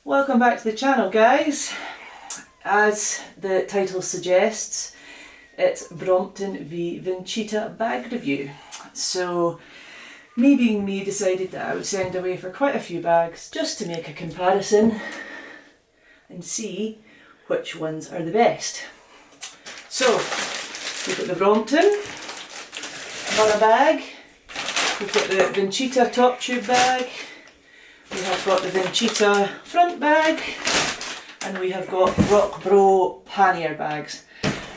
Welcome back to the channel, guys. As the title suggests, it's Brompton v Vincita bag review. So me being me, decided that I would send away for quite a few bags just to make a comparison and see which ones are the best. So we've got the Brompton Borough bag, we've got the Vincita top tube bag, we have got the Vincita front bag, and we have got RockBros pannier bags.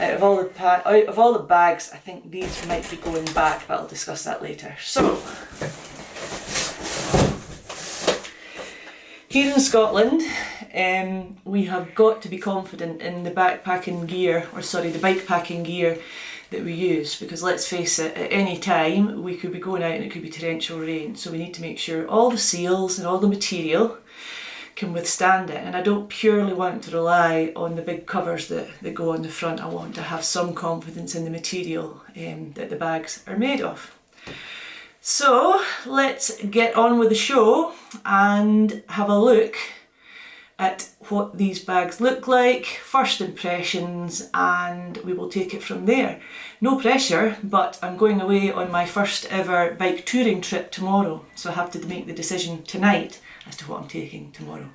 Out of all the bags, I think these might be going back, but I'll discuss that later. So, here in Scotland, we have got to be confident in the bikepacking gear that we use, because let's face it, at any time we could be going out and it could be torrential rain, so we need to make sure all the seals and all the material can withstand it. And I don't purely want to rely on the big covers that go on the front. I want to have some confidence in the material that the bags are made of. So let's get on with the show and have a look at what these bags look like, first impressions, and we will take it from there. No pressure, but I'm going away on my first ever bike touring trip tomorrow, so I have to make the decision tonight as to what I'm taking tomorrow.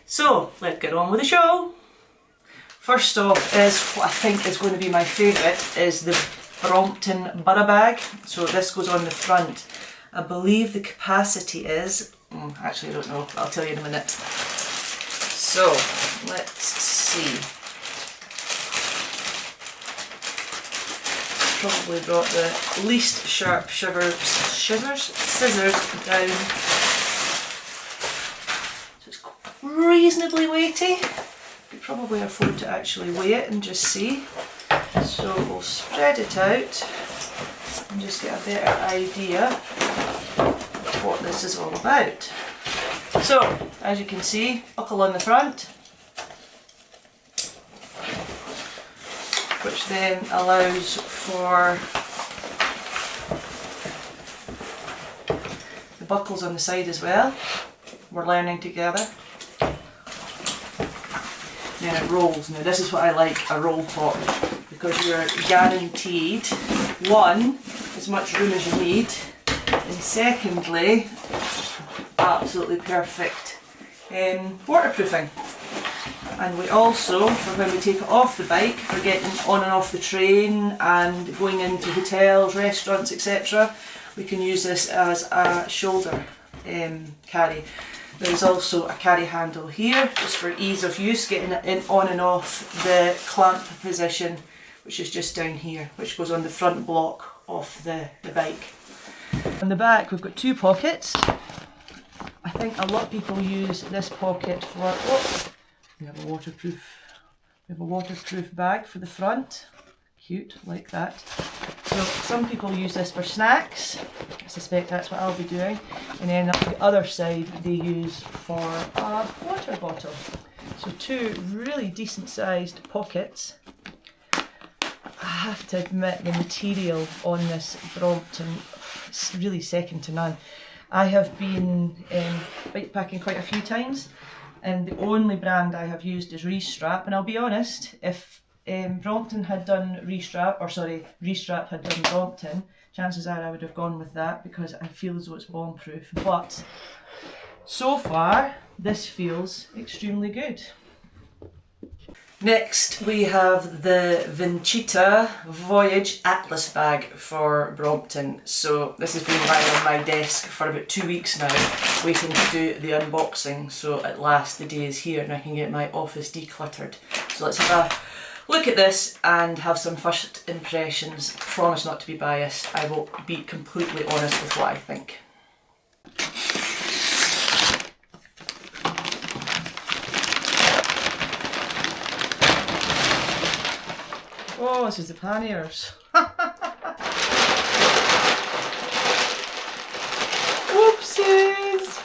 So let's get on with the show. First off is what I think is going to be my favourite, is the Brompton Borough bag. So this goes on the front. I believe the capacity is, actually I don't know, I'll tell you in a minute. So let's see. Probably brought the least sharp scissors down. So it's reasonably weighty. You probably afford to actually weigh it and just see. So we'll spread it out and just get a better idea of what this is all about. So, as you can see, buckle on the front, which then allows for the buckles on the side as well. We're learning together. Then it rolls. Now this is what I like, a roll top, because you're guaranteed, one, as much room as you need, and secondly, absolutely perfect waterproofing. And we also, for when we take it off the bike, for getting on and off the train and going into hotels, restaurants, etc., we can use this as a shoulder carry. There's also a carry handle here, just for ease of use, getting it in, on and off the clamp position, which is just down here, which goes on the front block of the bike. On the back we've got two pockets. I think a lot of people use this pocket for, we have a waterproof bag for the front. Cute, like that. So some people use this for snacks. I suspect that's what I'll be doing. And then up the other side they use for a water bottle. So two really decent sized pockets. I have to admit, the material on this Brompton is really second to none. I have been bikepacking quite a few times, and the only brand I have used is Restrap, and I'll be honest, if Brompton had done Restrap had done Brompton, chances are I would have gone with that, because I feel as though it's bomb-proof. But so far, this feels extremely good. Next we have the Vincita Voyage Atlas bag for Brompton. So this has been lying on my desk for about 2 weeks now, waiting to do the unboxing. So at last the day is here and I can get my office decluttered. So let's have a look at this and have some first impressions. I promise not to be biased. I will be completely honest with what I think. Oh, this is the panniers. Whoopsies!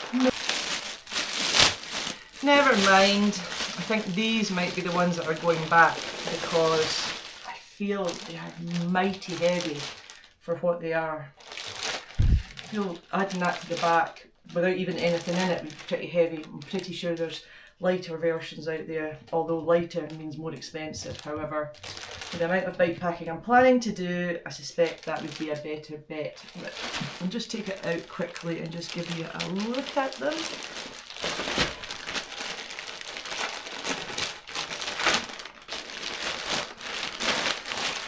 Never mind. I think these might be the ones that are going back, because I feel they are mighty heavy for what they are. I feel adding that to the back without even anything in it would be pretty heavy. I'm pretty sure there's lighter versions out there, although lighter means more expensive. However, for the amount of bike packing I'm planning to do, I suspect that would be a better bet. But I'll just take it out quickly and just give you a look at them.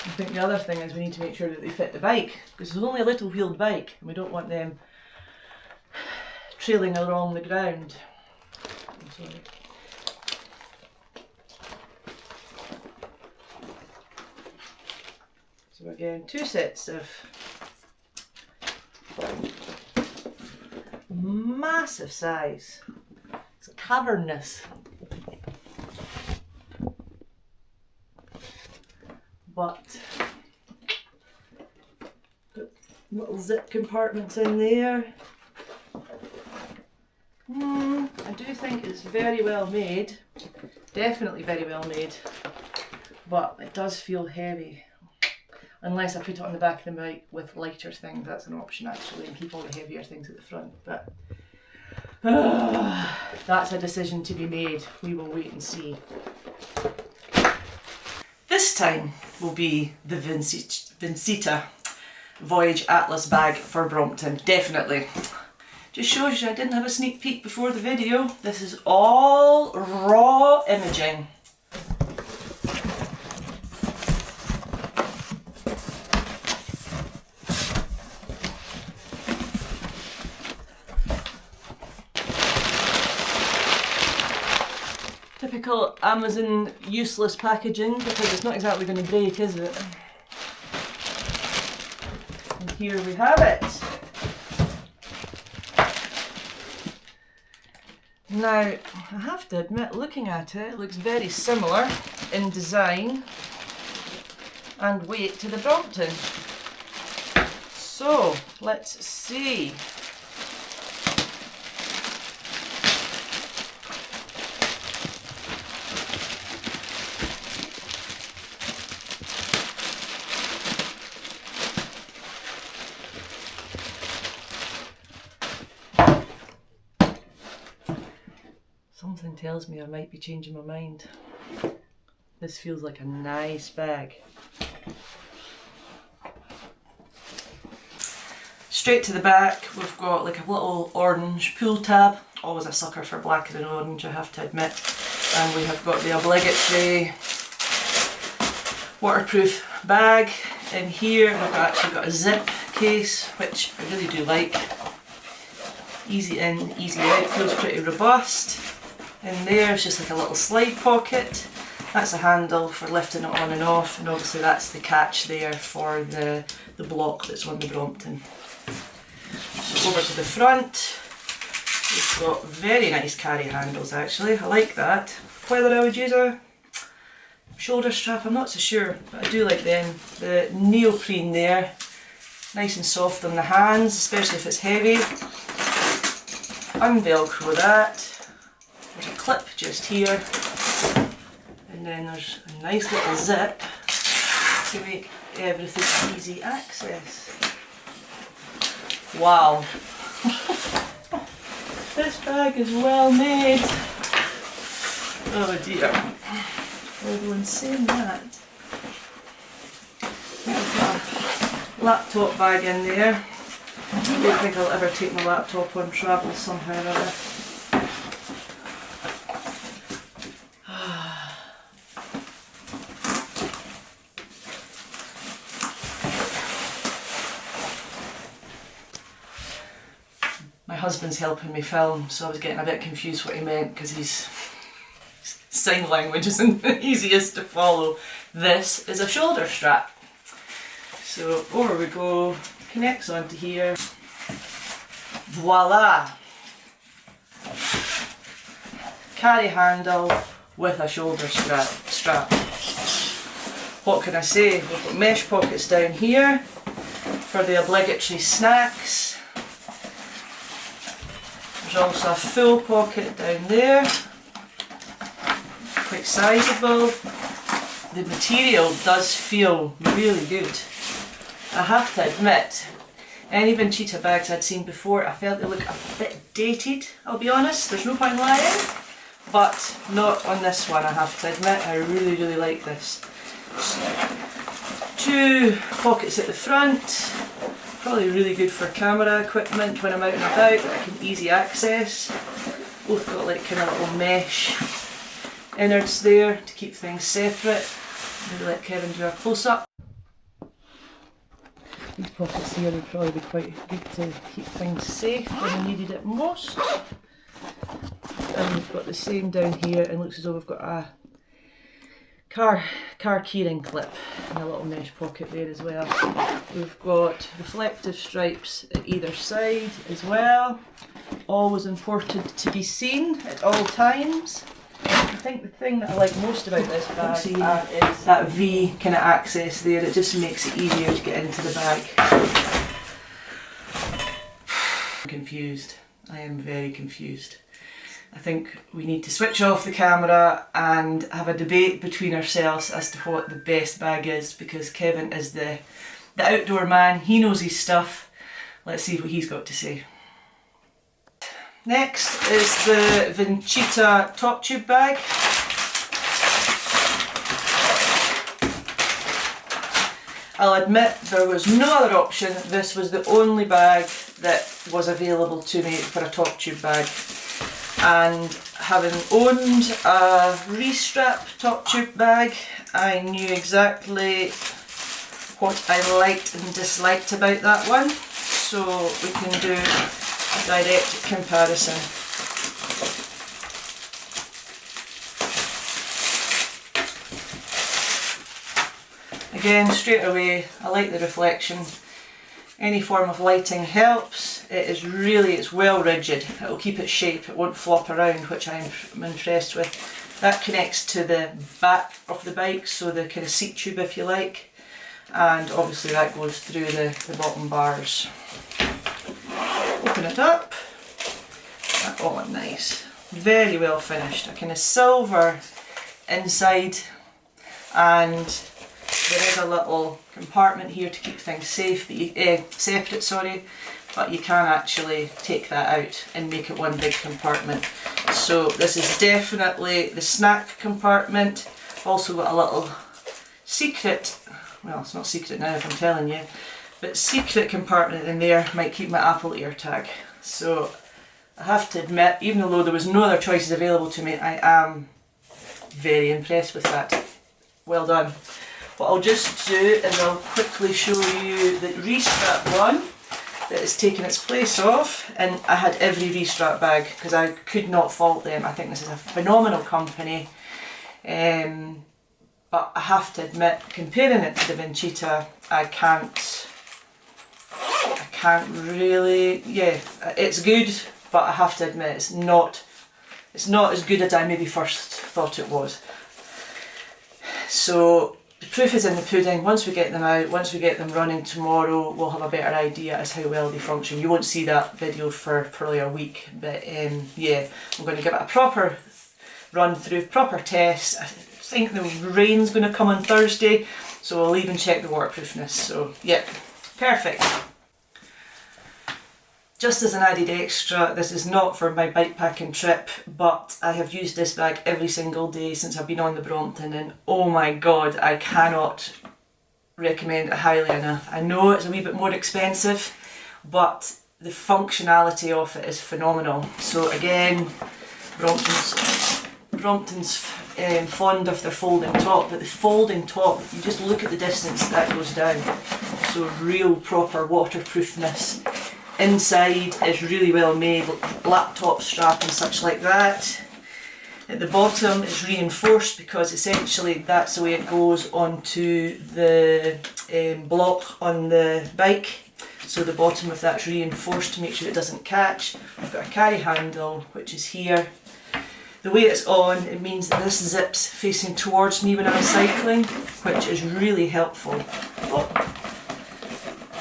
I think the other thing is we need to make sure that they fit the bike, because it's only a little wheeled bike and we don't want them trailing along the ground. I'm sorry. So again, 2 sets of massive size. It's cavernous. But little zip compartments in there. I do think it's very well made. Definitely very well made. But it does feel heavy. Unless I put it on the back of the bike with lighter things, that's an option actually, and keep all the heavier things at the front. But that's a decision to be made. We will wait and see. This time will be the Vincita Voyage Atlas bag for Brompton, definitely. Just shows you I didn't have a sneak peek before the video. This is all raw imaging. Typical Amazon useless packaging, because it's not exactly going to break, is it? And here we have it. Now, I have to admit, looking at it, it looks very similar in design and weight to the Brompton. So, let's see. Something tells me I might be changing my mind. This feels like a nice bag. Straight to the back, we've got like a little orange pull tab. Always a sucker for black and orange, I have to admit. And we have got the obligatory waterproof bag in here. I've actually got a zip case, which I really do like. Easy in, easy out, feels pretty robust. In there is just like a little slide pocket. That's a handle for lifting it on and off, and obviously that's the catch there for the block that's on the Brompton. So over to the front, we've got very nice carry handles actually, I like that. Whether I would use a shoulder strap, I'm not so sure, but I do like them. The neoprene there, nice and soft on the hands, especially if it's heavy. Unvelcro that. There's a clip just here, and then there's a nice little zip to make everything easy access. Wow, this bag is well made. Oh dear, everyone's saying that. There's a laptop bag in there. I don't think I'll ever take my laptop on travel somehow or other. My husband's helping me film, so I was getting a bit confused what he meant, because his sign language isn't the easiest to follow. This is a shoulder strap. So over we go, connects onto here. Voila! Carry handle with a shoulder strap. What can I say? We've got mesh pockets down here for the obligatory snacks. There's also a full pocket down there, quite sizable. The material does feel really good. I have to admit, Any Vincita bags I'd seen before, I felt they look a bit dated, I'll be honest, there's no point lying, but not on this one, I have to admit. I really, really like this. Two pockets at the front, probably really good for camera equipment when I'm out and about, that I can easy access. Both got like kind of little mesh innards there to keep things separate. Maybe let Kevin do a close-up. These pockets here would probably be quite good to keep things safe when we needed it most. And we've got the same down here, and it looks as though we've got a car keyring clip and a little mesh pocket there as well. We've got reflective stripes at either side as well. Always important to be seen at all times. I think the thing that I like most about this bag is that V kind of access there. It just makes it easier to get into the bag. I'm confused. I am very confused. I think we need to switch off the camera and have a debate between ourselves as to what the best bag is, because Kevin is the outdoor man. He knows his stuff. Let's see what he's got to say. Next is the Vincita top tube bag. I'll admit there was no other option. This was the only bag that was available to me for a top tube bag. And having owned a restrap top tube bag, I knew exactly what I liked and disliked about that one. So we can do a direct comparison. Again, straight away, I like the reflection. Any form of lighting helps. It's well rigid. It will keep its shape, it won't flop around, which I'm impressed with. That connects to the back of the bike, so the kind of seat tube if you like. And obviously that goes through the bottom bars. Open it up. Oh, nice. Very well finished. A kind of silver inside, and there is a little compartment here to keep things separate, sorry, but you can actually take that out and make it one big compartment. So this is definitely the snack compartment. Also got a little secret, well, it's not secret now if I'm telling you, but secret compartment in there might keep my Apple AirTag. So I have to admit, even though there was no other choices available to me, I am very impressed with that. Well done. What I'll just do is I'll quickly show you the restrap one that is taking its place off, and I had every restrap bag because I could not fault them. I think this is a phenomenal company, but I have to admit, comparing it to the Vincita, I can't really, yeah, it's good, but I have to admit it's not as good as I maybe first thought it was. So the proof is in the pudding. Once we get them out, once we get them running tomorrow, we'll have a better idea as how well they function. You won't see that video for probably a week, but yeah, I'm going to give it a proper run through, proper test. I think the rain's going to come on Thursday, so I'll even check the waterproofness. So yeah, perfect. Just as an added extra, this is not for my bikepacking trip, but I have used this bag every single day since I've been on the Brompton, and oh my god, I cannot recommend it highly enough. I know it's a wee bit more expensive, but the functionality of it is phenomenal. So again, Brompton's fond of their folding top, but the folding top, you just look at the distance that goes down. So real proper waterproofness. Inside is really well made, laptop strap and such like that. At the bottom it's reinforced because essentially that's the way it goes onto the block on the bike. So the bottom of that's reinforced to make sure it doesn't catch. I've got a carry handle which is here. The way it's on, it means that this zips facing towards me when I'm cycling, which is really helpful. Oh.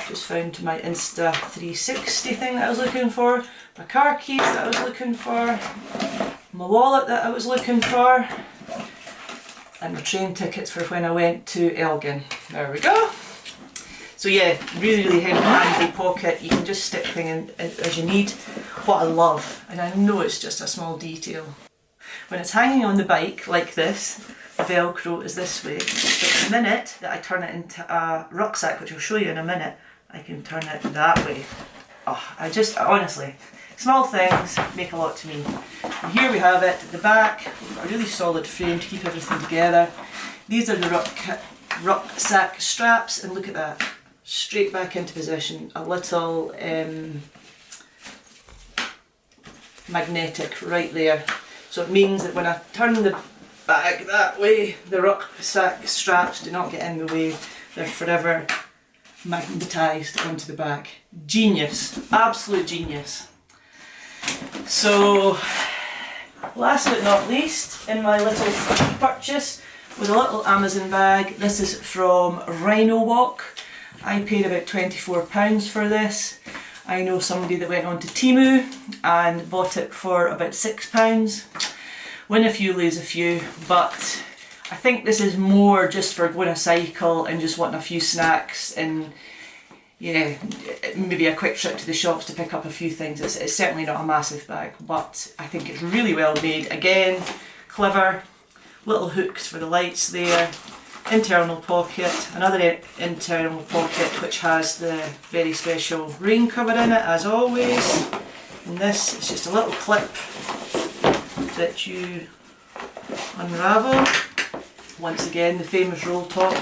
Just found my Insta 360 thing that I was looking for, my car keys that I was looking for, my wallet that I was looking for, and my train tickets for when I went to Elgin. There we go. So yeah, really handy pocket. You can just stick things in as you need. What I love, and I know it's just a small detail, when it's hanging on the bike like this, the Velcro is this way. But the minute that I turn it into a rucksack, which I'll show you in a minute, I can turn it that way. Oh, honestly, small things make a lot to me. And here we have it at the back. We've got a really solid frame to keep everything together. These are the rucksack straps, and look at that. Straight back into position. A little magnetic right there. So it means that when I turn the bag that way, the rucksack straps do not get in the way. They're forever magnetised onto the back. Genius, absolute genius. So last but not least, in my little purchase was a little Amazon bag. This is from Rhino Walk. I paid about £24 for this. I know somebody that went on to Temu and bought it for about £6. Win a few, lose a few, but I think this is more just for going a cycle and just wanting a few snacks and yeah, maybe a quick trip to the shops to pick up a few things. It's certainly not a massive bag, but I think it's really well made. Again, clever, little hooks for the lights there, internal pocket, another internal pocket which has the very special rain cover in it as always. And this is just a little clip that you unravel. Once again, the famous roll top.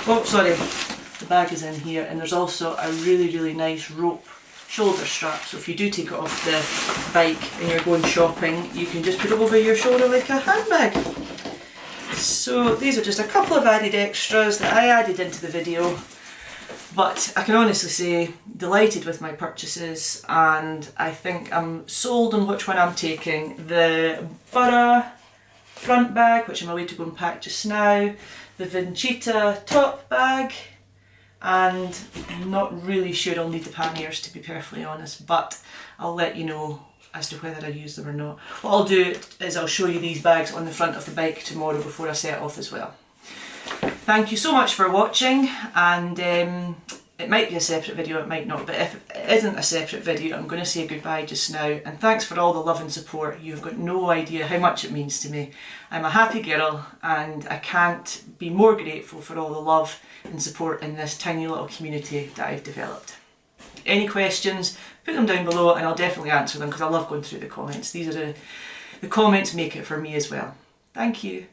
Oh, sorry, the bag is in here, and there's also a really nice rope shoulder strap. So if you do take it off the bike and you're going shopping, you can just put it over your shoulder like a handbag. So these are just a couple of added extras that I added into the video. But I can honestly say, delighted with my purchases, and I think I'm sold on which one I'm taking. The Borough front bag, which I'm away to go and pack just now, the Vincita top bag, and I'm not really sure I'll need the panniers, to be perfectly honest, but I'll let you know as to whether I use them or not. What I'll do is I'll show you these bags on the front of the bike tomorrow before I set off as well. Thank you so much for watching, and it might be a separate video, it might not, but if it isn't a separate video, I'm going to say goodbye just now, and thanks for all the love and support. You've got no idea how much it means to me. I'm a happy girl, and I can't be more grateful for all the love and support in this tiny little community that I've developed. Any questions, put them down below and I'll definitely answer them, because I love going through the comments. The comments make it for me as well. Thank you.